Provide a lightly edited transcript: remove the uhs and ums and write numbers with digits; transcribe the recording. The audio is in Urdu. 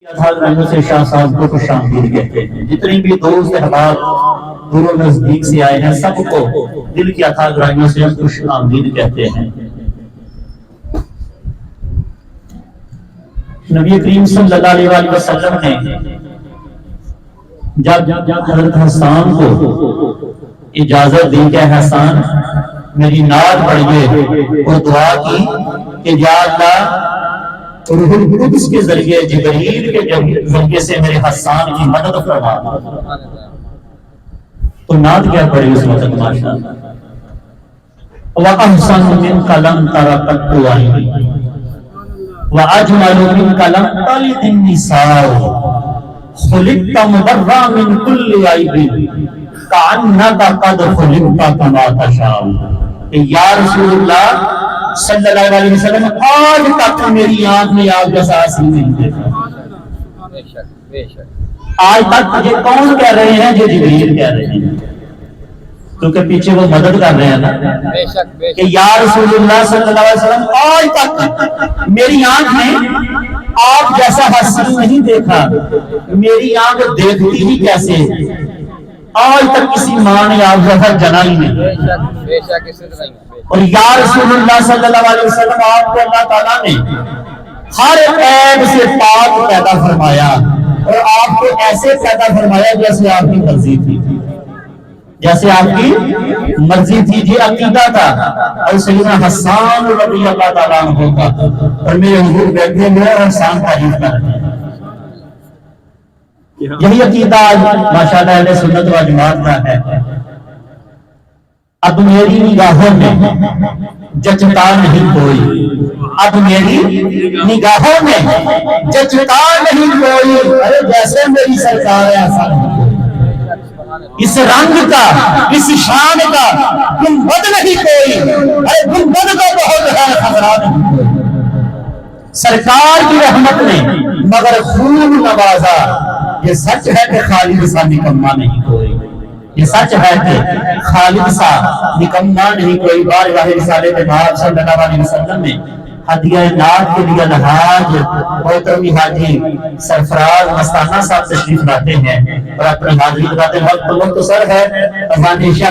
سے شاہ صاحب کو خوش آمدید کہتے ہیں۔ جتنی بھی دوست احباب دور و نزدیک سے آئے ہیں سب کو دل کی اتھا گہرائیوں سے ہم خوش آمدید کہتے ہیں۔ نبی کریم صلی اللہ علیہ وسلم نے جب حضرت حسان کو اجازت دی کہ حسان میری نعت پڑھیے اور دعا کی کہ یا اللہ روح القدس کے ذریعے جبریل کے ذریعے سے میرے حسان کی مدد فرما تو نعت کیا پڑھی اس وقت ماشاءاللہ وَأَحْسَنُ مِنْكَ لَمْ تَرَ قَطُّ عَيْنِي وَأَجْمَلُ مِنْكَ لَمْ تَلِدِ النِّسَاءُ خُلِقْتَ مُبَرًّا مِنْ كُلِّ عَيْبٍ كَأَنَّكَ قَدْ خُلِقْتَ كَمَا تَشَاءُ کہ یا رسول اللہ صلی اللہ علیہ وسلم آج تک میری آنکھ میں آپ جیسا حسین نہیں دیکھا۔ آج تک یہ کون کہہ رہے ہیں؟ جو جبریل کہہ رہے ہیں، کیونکہ پیچھے وہ مدد کر رہے ہیں نا کہ یا رسول اللہ صلی اللہ علیہ وسلم آج تک میری آنکھ میں آپ جیسا حسین نہیں دیکھا۔ میری آنکھ دیکھتی ہی کیسے؟ آج تک کسی ماں نے آپ جیسا جنا ہی نہیں۔ اور یا رسول اللہ صلی اللہ علیہ وسلم آپ کو اللہ تعالیٰ نے ہر عیب سے پاک پیدا فرمایا اور آپ کو ایسے پیدا فرمایا جیسے آپ کی مرضی تھی، جیسے آپ کی مرضی تھی۔ یہ عقیدہ تھا اور سیدنا حسان رضی اللہ تعالیٰ عنہ کا، اور میرے حضور بیٹھے ہوئے اور حسان تعریف کر رہے ہیں۔ یہی عقیدہ آج ماشاءاللہ اہل سنت و جماعت کا ہے۔ اب میری نگاہوں میں جچتا نہیں کوئی، اب میری نگاہوں میں جچتا نہیں کوئی، ارے جیسے میری سرکار ہے ایسا نہیں، اس رنگ کا اس شان کا گنبد نہیں کوئی، ارے گنبد کا بہت ہے خطرہ نہیں کوئی۔ سرکار کی رحمت نے مگر خوب نوازا، یہ سچ ہے کہ خالد سا نکما نہیں کوئی، یہ سچ ہے کہ خالد سا نکما نہیں کوئی۔ بار واہ رسالے امام صلی اللہ علیہ وسلم نے ہدیہ نعت کے لیے الحاج محترم حاجی سرفراز مستانہ صاحب تشریف لاتے ہیں اور اپنی حاضری بتاتے ہیں۔ وقت مختصر ہے،